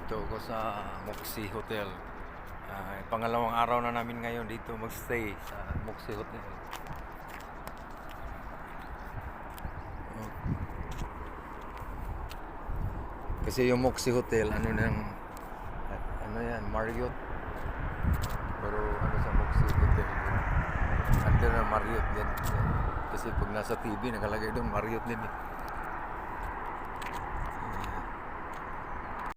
Dito ako sa Moxie Hotel. Pangalawang araw na namin ngayon dito magstay sa Moxie Hotel. Oh. Kasi yung Moxie Hotel, ano yan, Marriott. Pero ano sa Moxie Hotel, under na Marriott yan. Kasi pag nasa TV, nakalagay doon Marriott din eh.